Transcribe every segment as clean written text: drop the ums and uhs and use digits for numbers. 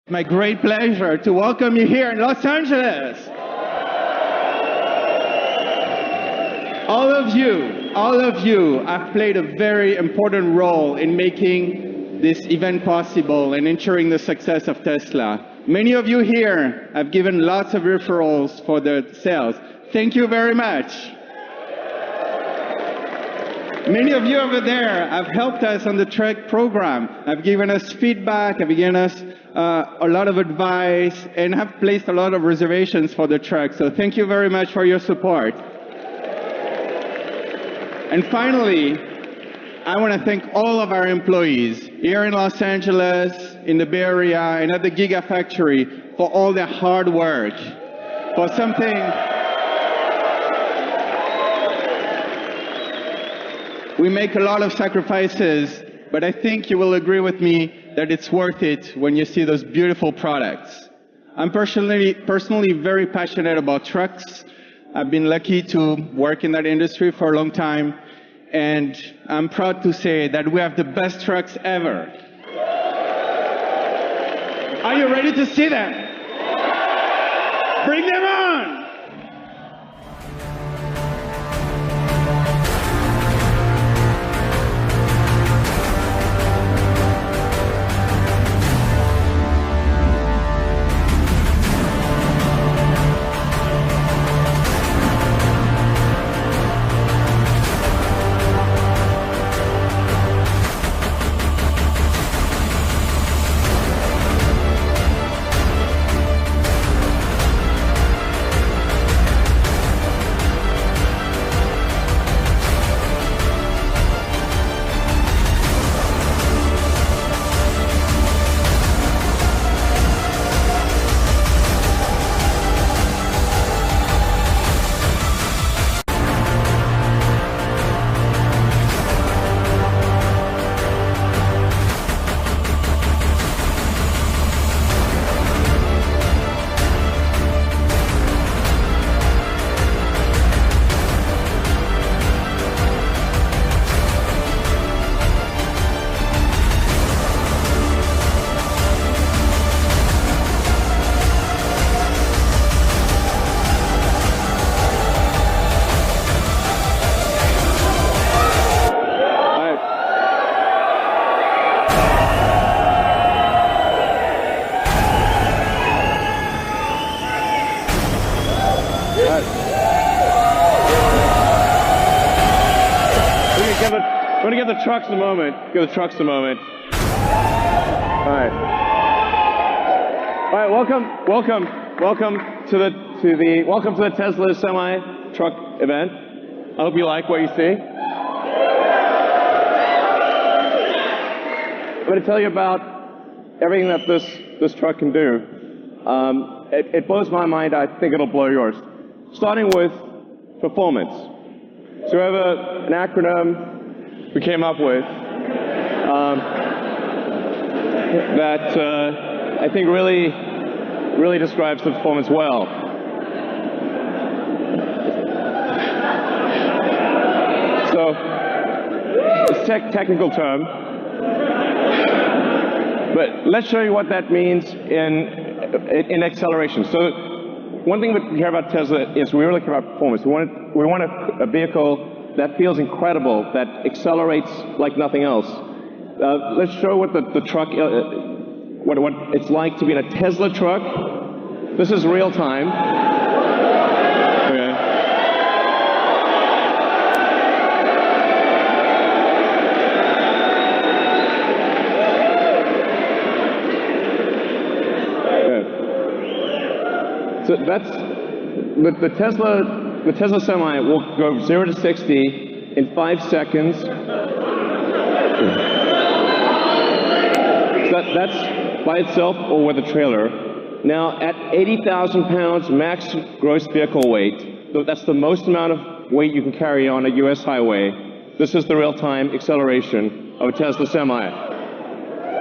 My great pleasure to welcome you here in Los Angeles. All of you have played a very important role in making this event possible and ensuring the success of Tesla. Many of you here have given lots of referrals for the sales. Thank you very much. Many of you over there have helped us on the truck program, have given us feedback, have given us a lot of advice, and have placed a lot of reservations for the truck. So thank you very much for your support. And finally, I want to thank all of our employees here in Los Angeles, in the Bay Area, and at the Gigafactory for all their hard work, for something we make a lot of sacrifices, but I think you will agree with me that it's worth it when you see those beautiful products. I'm personally very passionate about trucks. I've been lucky to work in that industry for a long time, and I'm proud to say that we have the best trucks ever. Are you ready to see them? Bring them on! We're going to give the trucks a moment. Give the trucks a moment. All right. All right. Welcome to the Tesla Semi truck event. I hope you like what you see. I'm going to tell you about everything that this truck can do. It blows my mind. I think it'll blow yours. Starting with performance. So we have an acronym we came up with that I think really describes the performance well. So it's a technical term, but let's show you what that means in acceleration. So one thing we care about Tesla is we really care about performance. We want a vehicle that feels incredible, that accelerates like nothing else. Let's show what the truck, what it's like to be in a Tesla truck. This is real time. Okay. Okay. So that's the Tesla Semi will go 0 to 60 in 5 seconds. So that's by itself or with a trailer. Now, at 80,000 pounds max gross vehicle weight, that's the most amount of weight you can carry on a US highway. This is the real-time acceleration of a Tesla Semi.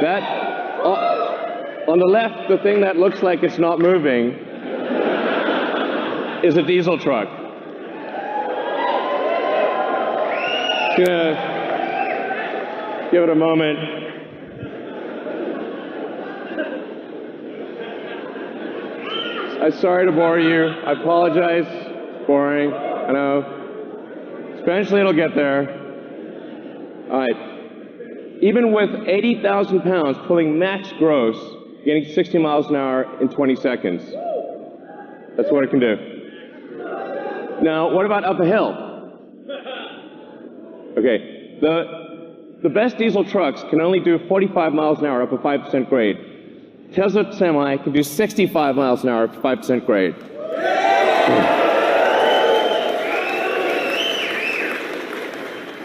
That, on the left, the thing that looks like it's not moving is a diesel truck. Gonna give it a moment. I'm sorry to bore you. I apologize. Boring. I know. Eventually it'll get there. All right. Even with 80,000 pounds pulling max gross, getting 60 miles an hour in 20 seconds. That's what it can do. Now, what about up a hill? Okay, the best diesel trucks can only do 45 miles an hour up a 5% grade. Tesla Semi can do 65 miles an hour up a 5% grade.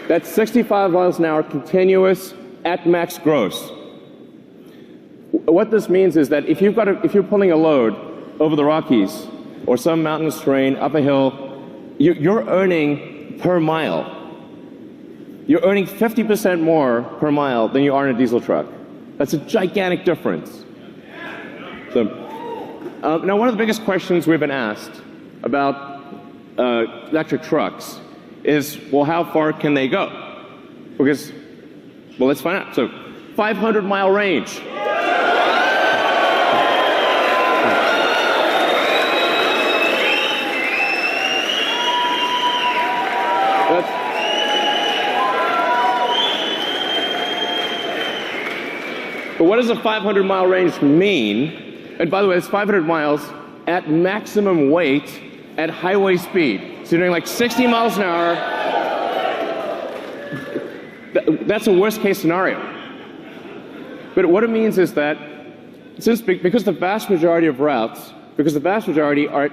That's 65 miles an hour continuous at max gross. What this means is that if you're pulling a load over the Rockies or some mountainous terrain up a hill, you're earning per mile. You're earning 50% more per mile than you are in a diesel truck. That's a gigantic difference. So, now one of the biggest questions we've been asked about electric trucks is, well, how far can they go? Because, well, let's find out. So, 500-mile range. But what does a 500-mile range mean? And by the way, it's 500 miles at maximum weight at highway speed. So you're doing like 60 miles an hour. That's a worst-case scenario. But what it means is that because the vast majority of routes, because the vast majority are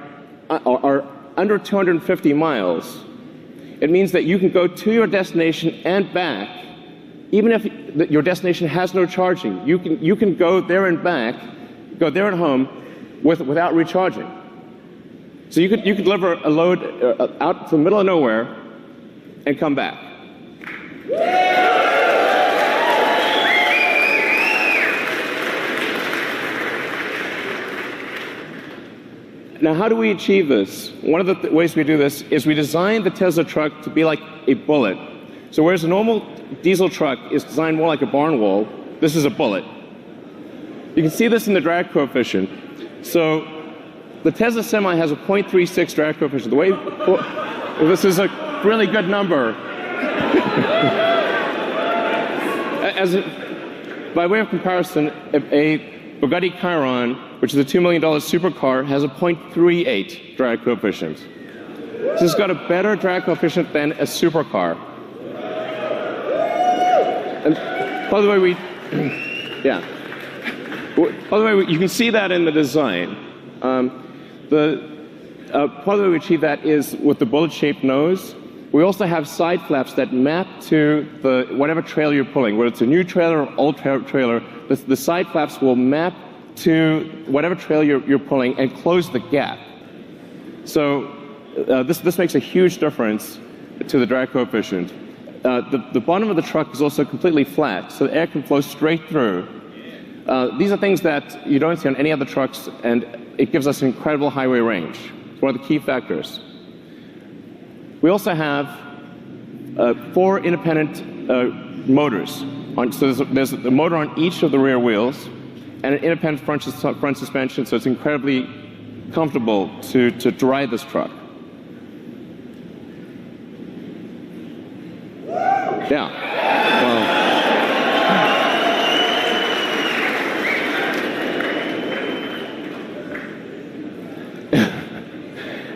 under 250 miles, it means that you can go to your destination and back, even if your destination has no charging. You can go there and back, go there and home without recharging. So you could deliver a load out to the middle of nowhere and come back. Now, how do we achieve this? One of the ways we do this is we design the Tesla truck to be like a bullet. So whereas a normal diesel truck is designed more like a barn wall, this is a bullet. You can see this in the drag coefficient. So the Tesla Semi has a 0.36 drag coefficient. This is a really good number. By way of comparison, a Bugatti Chiron, which is a $2 million supercar, has a 0.38 drag coefficient. So it's got a better drag coefficient than a supercar. And by the way, you can see that in the design. Part of the way we achieve that is with the bullet-shaped nose. We also have side flaps that map to whatever trailer you're pulling, whether it's a new trailer or old trailer. The side flaps will map to whatever trailer you're pulling and close the gap. So this makes a huge difference to the drag coefficient. The bottom of the truck is also completely flat, so the air can flow straight through. These are things that you don't see on any other trucks, and it gives us incredible highway range. It's one of the key factors. We also have 4 independent motors. So there's a motor on each of the rear wheels and an independent front suspension, so it's incredibly comfortable to drive this truck. Yeah.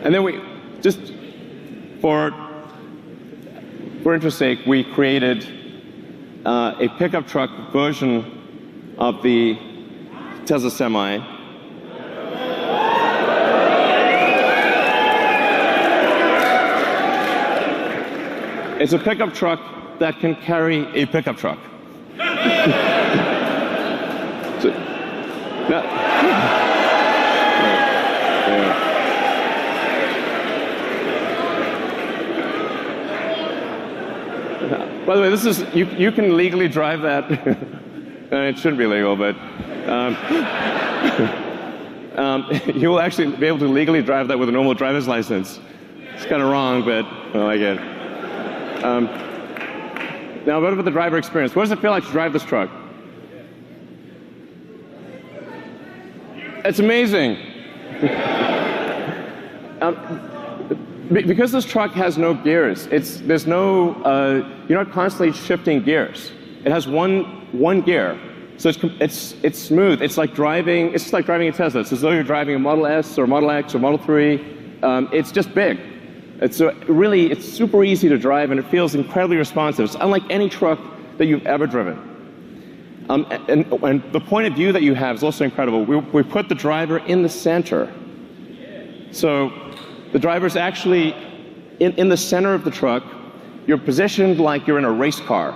And then we just for interest's sake, we created a pickup truck version of the Tesla Semi. It's a pickup truck that can carry a pickup truck. By the way, this is you can legally drive that. It shouldn't be legal, but you will actually be able to legally drive that with a normal driver's license. It's kind of wrong, but well, I get it. Now, what about the driver experience? What does it feel like to drive this truck? It's amazing. Because this truck has no gears, there's no, you're not constantly shifting gears. It has one gear, so it's smooth. It's like driving a Tesla. It's as though you're driving a Model S or Model X or Model 3. It's just big. It's super easy to drive, and it feels incredibly responsive. It's unlike any truck that you've ever driven. And the point of view that you have is also incredible. We put the driver in the center. So the driver's actually in the center of the truck. You're positioned like you're in a race car.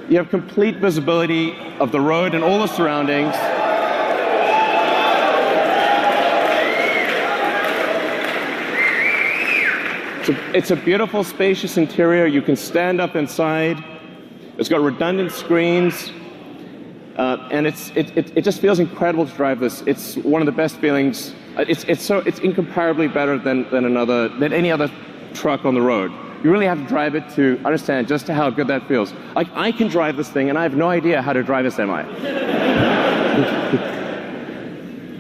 You have complete visibility of the road and all the surroundings. It's a beautiful, spacious interior. You can stand up inside. It's got redundant screens, and it just feels incredible to drive this. It's one of the best feelings. It's incomparably better than any other truck on the road. You really have to drive it to understand just how good that feels. Like, I can drive this thing, and I have no idea how to drive a semi.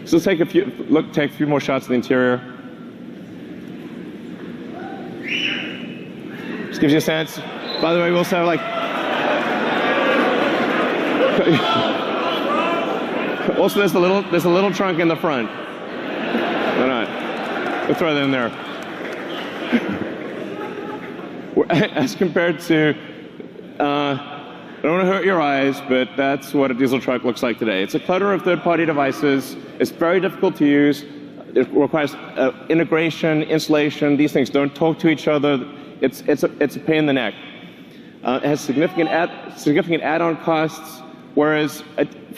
So let's take a few more shots of the interior. Just gives you a sense. By the way, we also have like. Also, there's a little trunk in the front. Why not? We'll throw that in there. As compared to, I don't want to hurt your eyes, but that's what a diesel truck looks like today. It's a clutter of third-party devices. It's very difficult to use. It requires integration, installation. These things don't talk to each other. It's a pain in the neck. It has significant add-on costs, whereas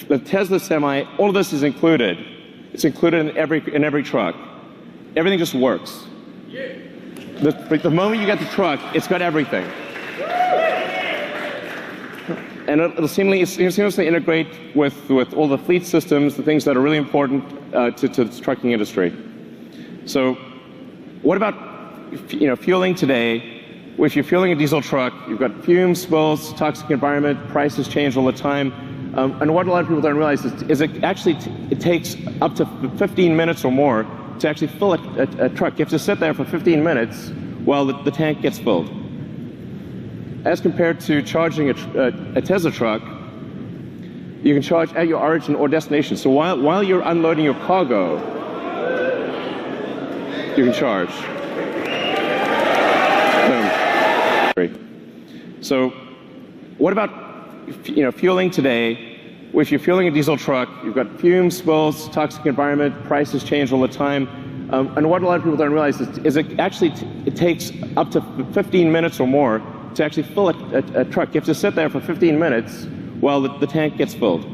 the Tesla Semi, all of this is included. It's included in every truck. Everything just works. The moment you get the truck, it's got everything. And it'll seamlessly integrate with all the fleet systems, the things that are really important to the trucking industry. So what about fueling today? Well, if you're fueling a diesel truck, you've got fumes, spills, toxic environment, prices change all the time. And what a lot of people don't realize is it takes up to 15 minutes or more to actually fill a truck. You have to sit there for 15 minutes while the tank gets filled. As compared to charging a Tesla truck, you can charge at your origin or destination. So while you're unloading your cargo, you can charge. So what about fueling today? Well, if you're fueling a diesel truck, you've got fumes, spills, toxic environment, prices change all the time. And what a lot of people don't realize is it takes up to 15 minutes or more to actually fill a truck. You have to sit there for 15 minutes while the tank gets filled.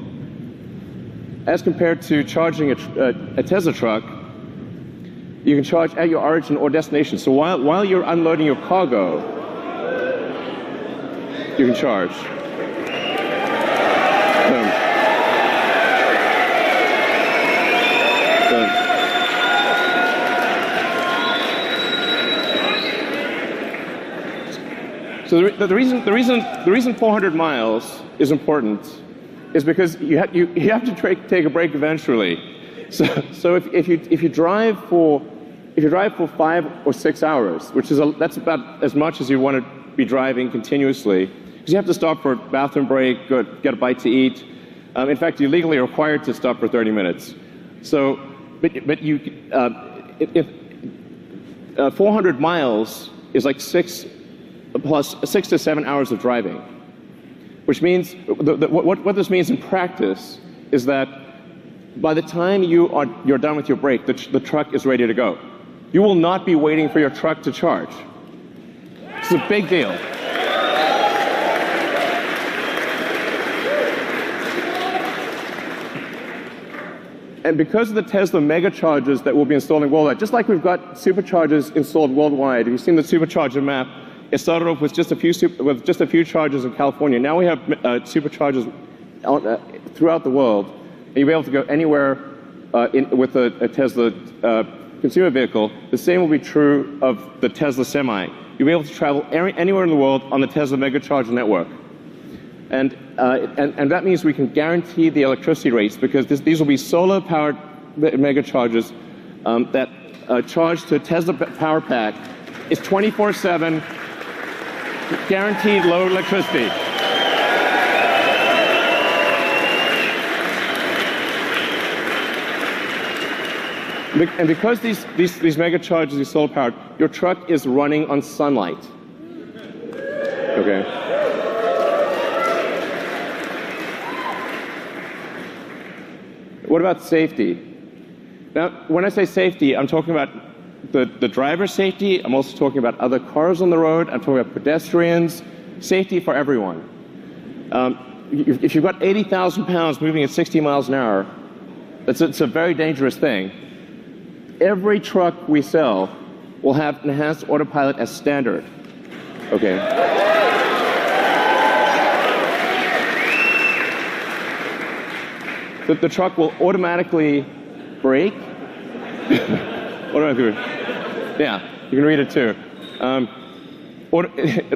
As compared to charging a Tesla truck, you can charge at your origin or destination. So while you're unloading your cargo, you can charge. So the reason 400 miles is important is because you have to take a break eventually. So if you drive for 5 or 6 hours, that's about as much as you want to be driving continuously, because you have to stop for a bathroom break, get a bite to eat. In fact, you're legally required to stop for 30 minutes. So, if 400 miles is like 6 to 7 hours of driving, which means what this means in practice is that by the time you're done with your break, the truck is ready to go. You will not be waiting for your truck to charge. It's a big deal. And because of the Tesla mega chargers that will be installing worldwide, just like we've got superchargers installed worldwide, if you've seen the supercharger map, it started off with just a few chargers in California. Now we have superchargers throughout the world, and you'll be able to go anywhere with a Tesla consumer vehicle. The same will be true of the Tesla Semi. You'll be able to travel anywhere in the world on the Tesla Megacharger network. And that means we can guarantee the electricity rates, because these will be solar-powered mega chargers that charge to a Tesla power pack. It's 24/7, guaranteed low electricity. And because these mega chargers are solar powered, your truck is running on sunlight. Okay. What about safety? Now, when I say safety, I'm talking about the driver's safety. I'm also talking about other cars on the road. I'm talking about pedestrians. Safety for everyone. If you've got 80,000 pounds moving at 60 miles an hour, it's a very dangerous thing. Every truck we sell will have enhanced autopilot as standard. Okay. The truck will automatically brake. Yeah, you can read it too.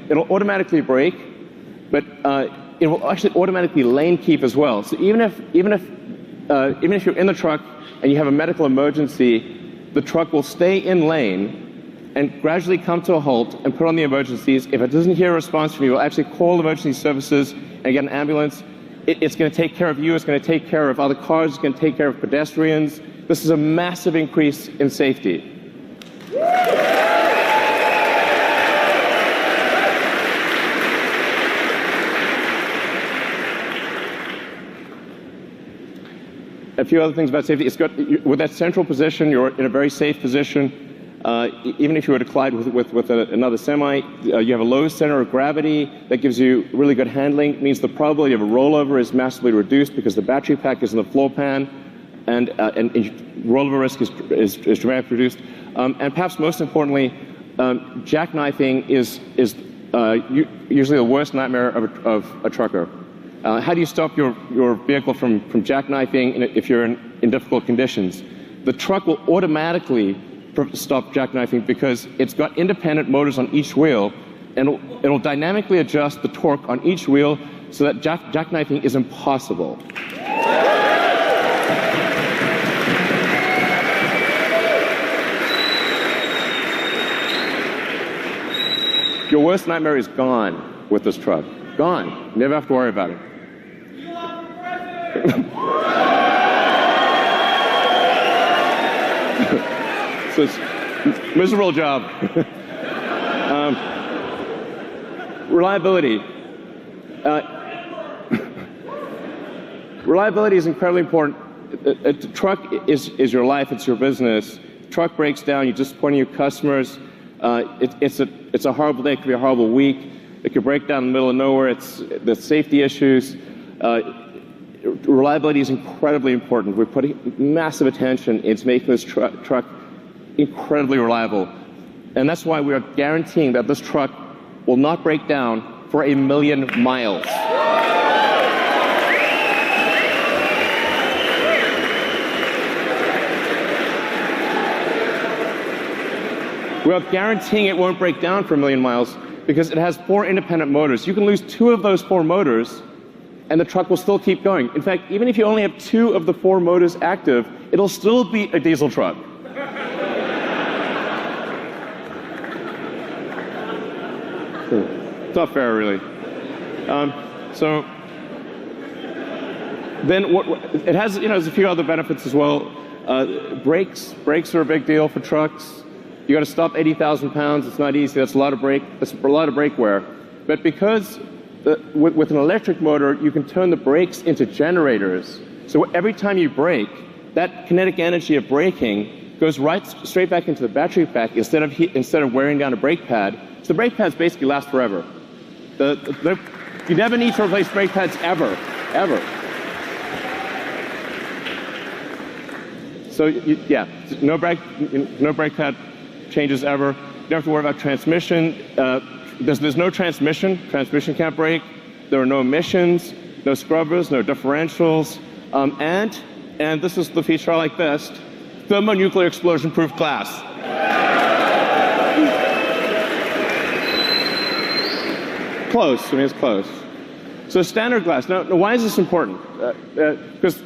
It'll automatically brake, but it will actually automatically lane keep as well. So even if you're in the truck and you have a medical emergency, the truck will stay in lane and gradually come to a halt and put on the emergencies. If it doesn't hear a response from you, it will actually call emergency services and get an ambulance. It's going to take care of you. It's going to take care of other cars. It's going to take care of pedestrians. This is a massive increase in safety. A few other things about safety. It's got, with that central position, you're in a very safe position. Even if you were to collide with another semi, you have a low center of gravity that gives you really good handling. It means the probability of a rollover is massively reduced because the battery pack is in the floor pan, and rollover risk is dramatically reduced. And perhaps most importantly, jackknifing is usually the worst nightmare of a trucker. How do you stop your vehicle from jackknifing if you're in difficult conditions? The truck will automatically stop jackknifing because it's got independent motors on each wheel, and it'll dynamically adjust the torque on each wheel so that jackknifing is impossible. Your worst nightmare is gone with this truck. Gone. Never have to worry about it. So it's a miserable job. Reliability. Reliability is incredibly important. A truck is your life. It's your business. Truck breaks down. You disappoint your customers. It's a horrible day. It could be a horrible week. It could break down in the middle of nowhere. It's the safety issues. Reliability is incredibly important. We're putting massive attention into making this truck incredibly reliable. And that's why we are guaranteeing that this truck will not break down for 1,000,000 miles. We are guaranteeing it won't break down for 1,000,000 miles because it has 4 independent motors. You can lose 2 of those 4 motors and the truck will still keep going. In fact, even if you only have 2 of the 4 motors active, it'll still be a diesel truck. It's not fair, really. So then it has, there's a few other benefits as well. Brakes are a big deal for trucks. You got to stop 80,000 pounds. It's not easy. That's a lot of brake wear. But because with an electric motor, you can turn the brakes into generators. So every time you brake, that kinetic energy of braking goes straight back into the battery pack instead of wearing down a brake pad. So the brake pads basically last forever. You never need to replace brake pads ever. So no brake pad changes ever. You don't have to worry about transmission. There's no transmission. Transmission can't brake. There are no emissions, no scrubbers, no differentials, and this is the feature I like best: thermonuclear explosion-proof glass. Close. I mean, it's close. So standard glass. Now, why is this important? Because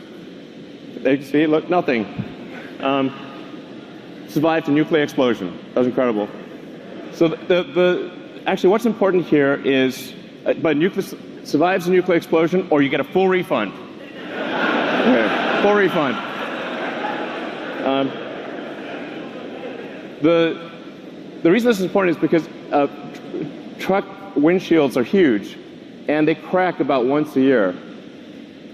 you see, look, nothing. Survived a nuclear explosion. That was incredible. So actually, what's important here is, survives a nuclear explosion, or you get a full refund. Okay, full refund. The reason this is important is because truck windshields are huge, and they crack about once a year.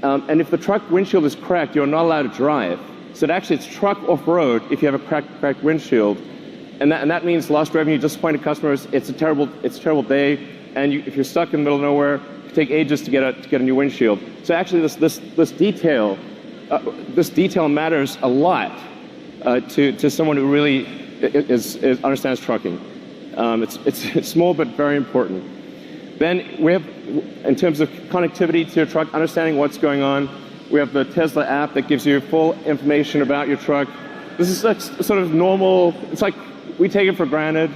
And if the truck windshield is cracked, you're not allowed to drive. So actually, it's truck off-road if you have a cracked windshield. And that means lost revenue, disappointed customers. It's a terrible day. And if you're stuck in the middle of nowhere, it can take ages to get a new windshield. So actually, this detail matters a lot to someone who really understands trucking. It's small but very important. Then we have, in terms of connectivity to your truck, understanding what's going on, we have the Tesla app that gives you full information about your truck. This is like sort of normal. It's like we take it for granted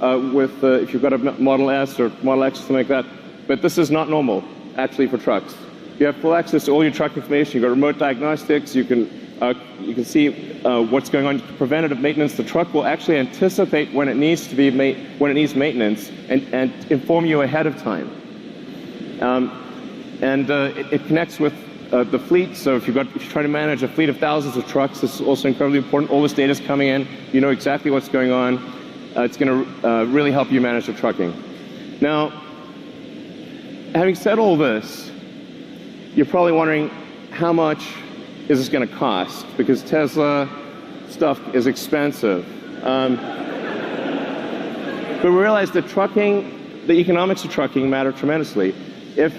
if you've got a Model S or Model X or something like that. But this is not normal, actually, for trucks. You have full access to all your truck information. You've got remote diagnostics. You can see what's going on. Preventative maintenance. The truck will actually anticipate when it needs maintenance and inform you ahead of time. It connects with the fleet. So if you're trying to manage a fleet of thousands of trucks, this is also incredibly important. All this data is coming in. You know exactly what's going on. It's going to really help you manage the trucking. Now, having said all this, you're probably wondering how much is this going to cost? Because Tesla stuff is expensive. But we realize that the economics of trucking matter tremendously. If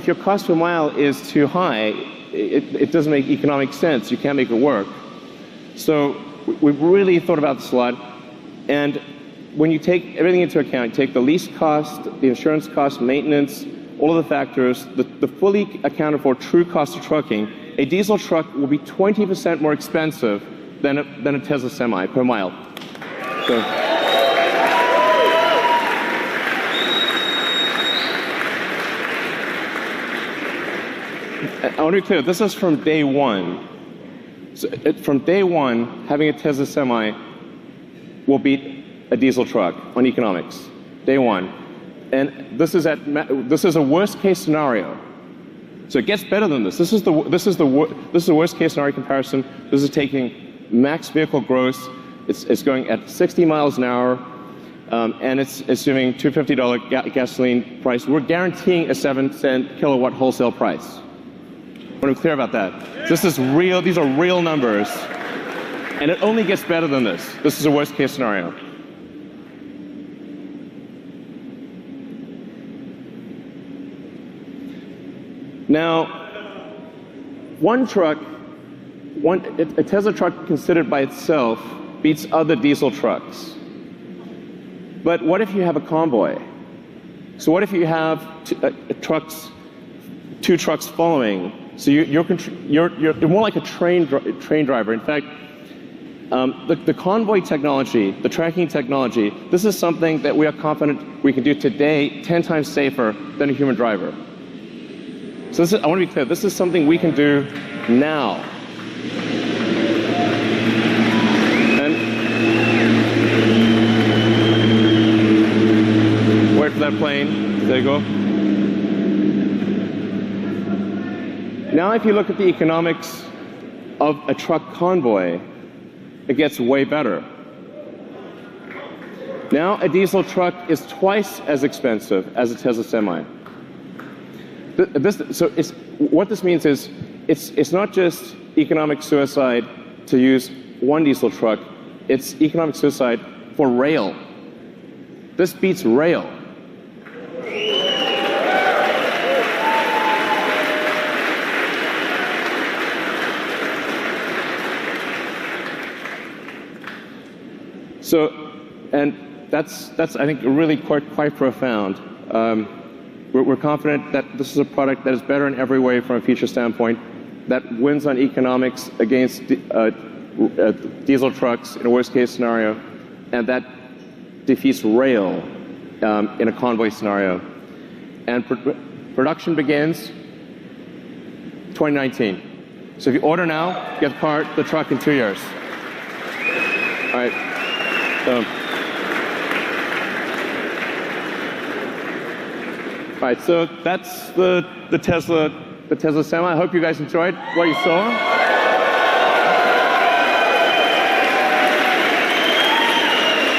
your cost per mile is too high, it doesn't make economic sense. You can't make it work. So we've really thought about this a lot. And when you take everything into account, you take the lease cost, the insurance cost, maintenance, all of the factors, the fully accounted for true cost of trucking, a diesel truck will be 20% more expensive than a Tesla Semi per mile. So, I want to be clear, this is from day one. So from day one, having a Tesla Semi will beat a diesel truck on economics. Day one. And this is a worst case scenario. So it gets better than this. This is the worst case scenario comparison. This is taking max vehicle gross. It's going at 60 miles an hour, and it's assuming $250 gasoline price. We're guaranteeing a 7-cent kilowatt wholesale price. I want to be clear about that. This is real. These are real numbers, and it only gets better than this. This is a worst case scenario. Now, a Tesla truck considered by itself beats other diesel trucks. But what if you have a convoy? So what if you have two trucks following? So you're more like a train driver. In fact, the convoy technology, the tracking technology, this is something that we are confident we can do today 10 times safer than a human driver. So I want to be clear, this is something we can do now. And wait for that plane. There you go. Now if you look at the economics of a truck convoy, it gets way better. Now a diesel truck is twice as expensive as a Tesla Semi. What this means is it's not just economic suicide to use one diesel truck, it's economic suicide for rail. This beats rail. So, and that's I think really quite profound. We're confident that this is a product that is better in every way from a feature standpoint, that wins on economics against diesel trucks in a worst case scenario, and that defeats rail in a convoy scenario, and Production begins 2019. So if you order now, you get the truck in 2 years. All right. All right, so that's the Tesla Semi. I hope you guys enjoyed what you saw.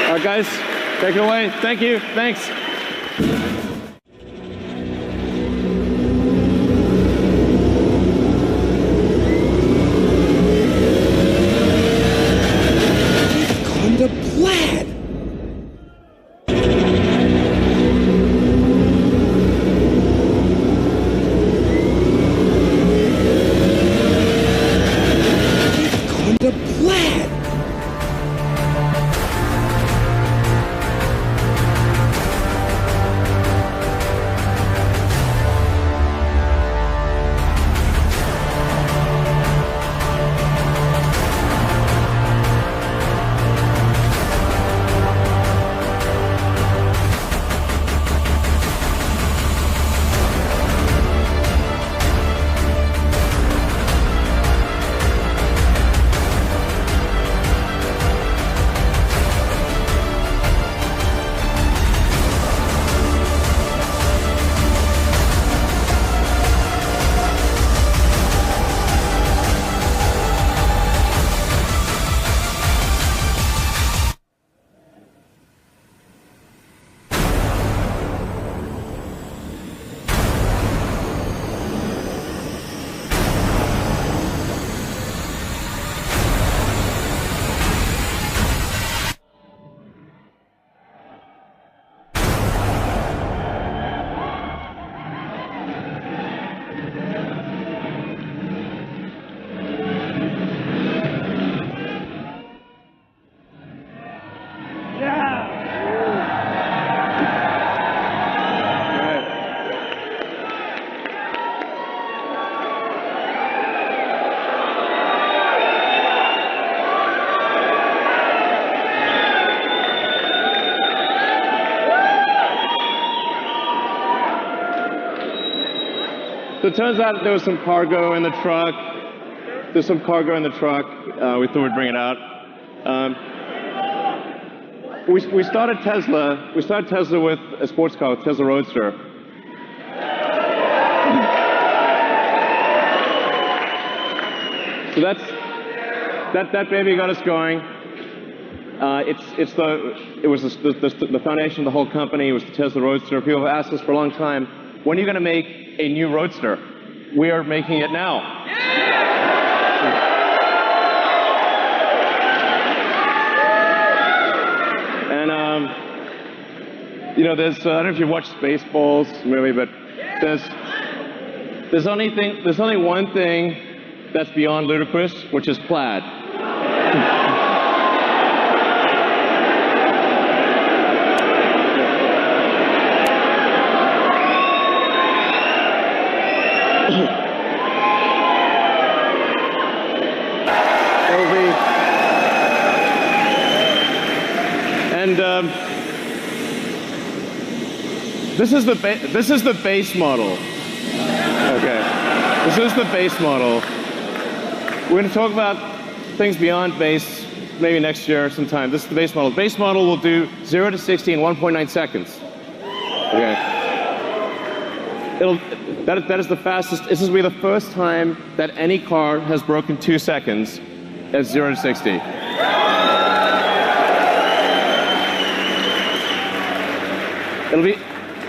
All right, guys, take it away. Thank you. Thanks. So it turns out there was some cargo in the truck. There's some cargo in the truck. We thought we'd bring it out. We started Tesla. We started Tesla with a sports car, Tesla Roadster. So that baby got us going. It was the foundation of the whole company. It was the Tesla Roadster. People have asked us for a long time, when are you going to make a new Roadster? We are making it now. And you know, there's I don't know if you've watched Spaceballs movie, but there's only one thing that's beyond ludicrous, which is plaid. This is the base model. Okay, this is the base model. We're going to talk about things beyond base maybe next year sometime. This is the base model. The base model will do 0 to 60 in 1.9 seconds. Okay. That is the fastest. This will be the first time that any car has broken 2 seconds at 0 to 60.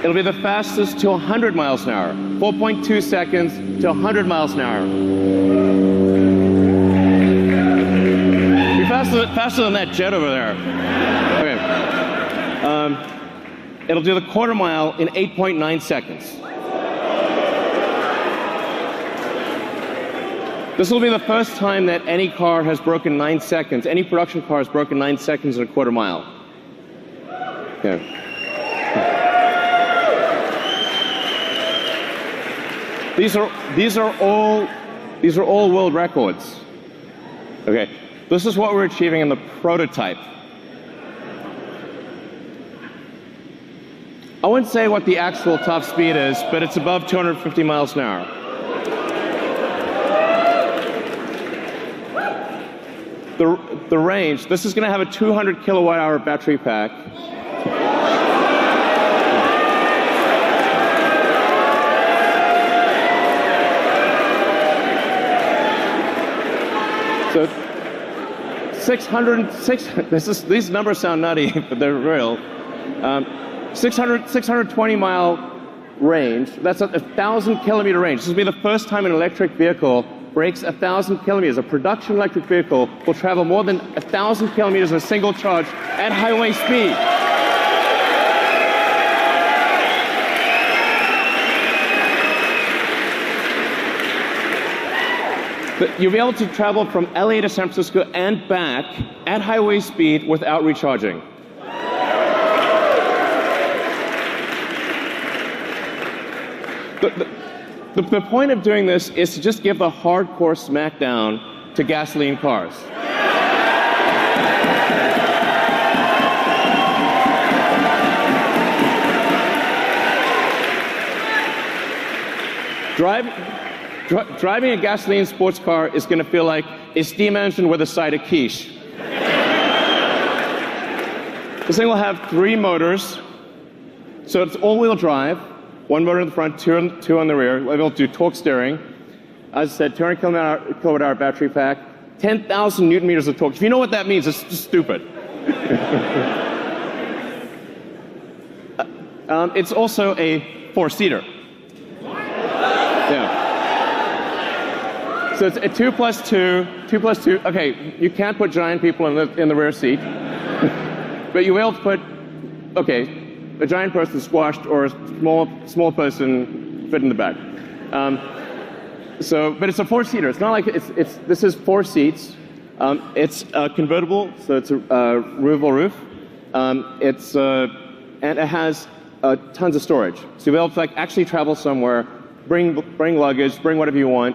It'll be the fastest to 100 miles an hour. 4.2 seconds to 100 miles an hour. Be faster than that jet over there. Okay. It'll do the quarter mile in 8.9 seconds. This will be the first time that any car has broken 9 seconds. Any production car has broken 9 seconds in a quarter mile. Okay. These are all world records. Okay, this is what we're achieving in the prototype. I wouldn't say what the actual top speed is, but it's above 250 miles an hour. The range, this is going to have a 200 kilowatt hour battery pack. So 606, these numbers sound nutty, but they're real. 620 mile range, that's a 1,000 kilometer range. This will be the first time an electric vehicle breaks 1,000 kilometers. A production electric vehicle will travel more than 1,000 kilometers in a single charge at highway speed. But you'll be able to travel from LA to San Francisco and back at highway speed without recharging. The point of doing this is to just give the hardcore smackdown to gasoline cars. Driving a gasoline sports car is going to feel like a steam engine with a side of quiche. This thing will have 3 motors, so it's all-wheel drive. 1 motor in the front, 2 on the rear. We'll be able to do torque steering. As I said, 200 kilowatt hour battery pack, 10,000 newton meters of torque. If you know what that means, it's just stupid. It's also a 4-seater. Yeah. So it's a 2 plus 2, 2 plus 2. Okay, you can't put giant people in the rear seat, but you will able to put, okay, a giant person squashed or a small person fit in the back. But it's a 4-seater. It's not like this is 4 seats. It's convertible, so it's a removable roof. And it has tons of storage. So you'll be able to actually travel somewhere, bring luggage, bring whatever you want,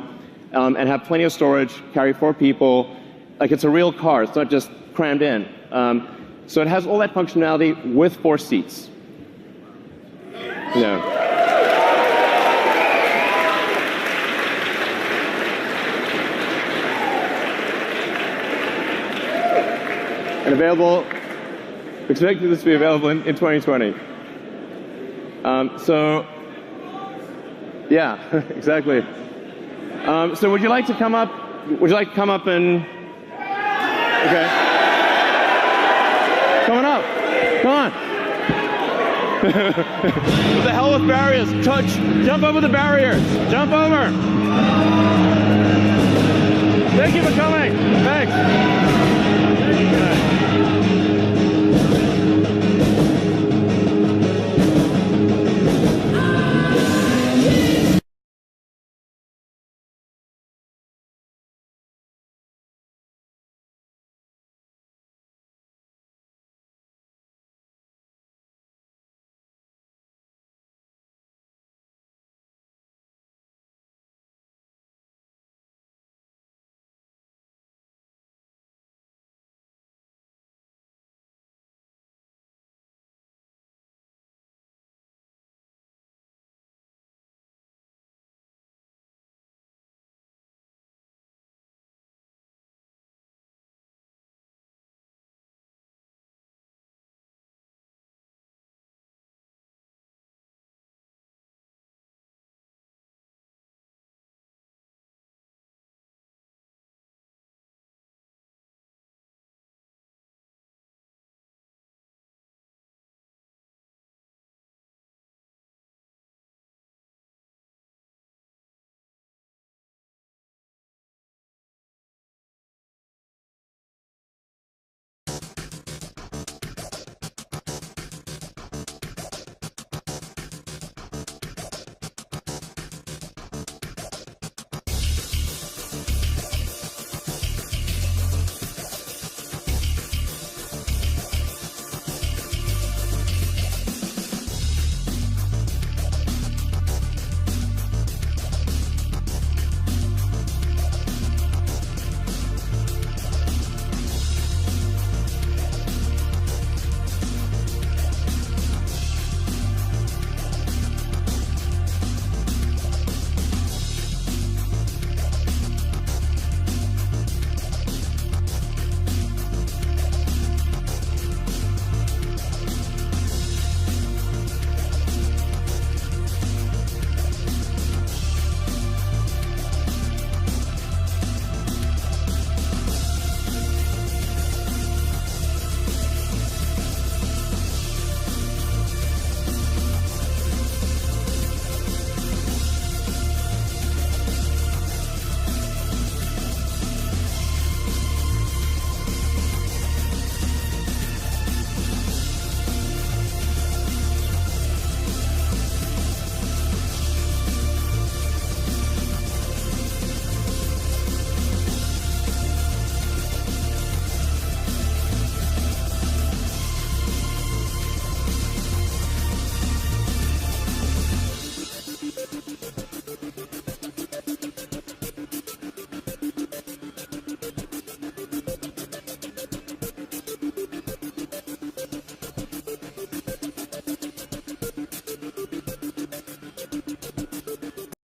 and have plenty of storage. Carry 4 people. Like it's a real car. It's not just crammed in. So it has all that functionality with 4 seats. No. And available, expected this to be available in 2020. So, yeah, exactly. So would you like to come up? Would you like to come up and, okay. Coming up, come on. What the hell with barriers? Jump over the barriers. Jump over. Thank you for coming. Thanks.